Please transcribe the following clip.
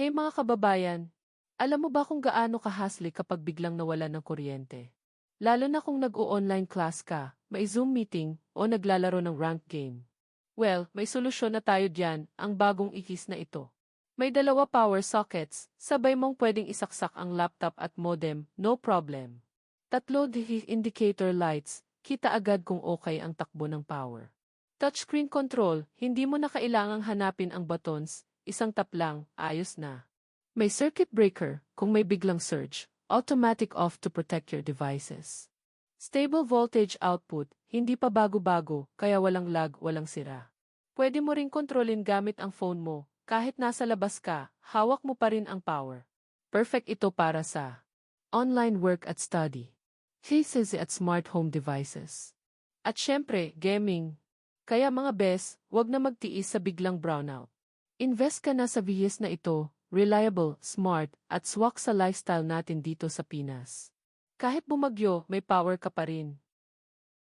Hey mga kababayan, alam mo ba kung gaano kahasli kapag biglang nawala ng kuryente? Lalo na kung nag-o-online class ka, may Zoom meeting, o naglalaro ng ranked game. Well, may solusyon na tayo diyan, ang bagong ikis na ito. May dalawa power sockets, sabay mong pwedeng isaksak ang laptop at modem, no problem. Tatlo indicator lights, kita agad kung okay ang takbo ng power. Touchscreen control, hindi mo na kailangang hanapin ang buttons, isang tap lang, ayos na. May circuit breaker, kung may biglang surge, automatic off to protect your devices. Stable voltage output, hindi pa bago-bago, kaya walang lag, walang sira. Pwede mo ring kontrolin gamit ang phone mo, kahit nasa labas ka, hawak mo pa rin ang power. Perfect ito para sa online work at study, cases at smart home devices. At syempre, gaming. Kaya mga bes, wag na magtiis sa biglang brownout. Invest ka na sa VS na ito, reliable, smart, at swak sa lifestyle natin dito sa Pinas. Kahit bumagyo, may power ka pa rin.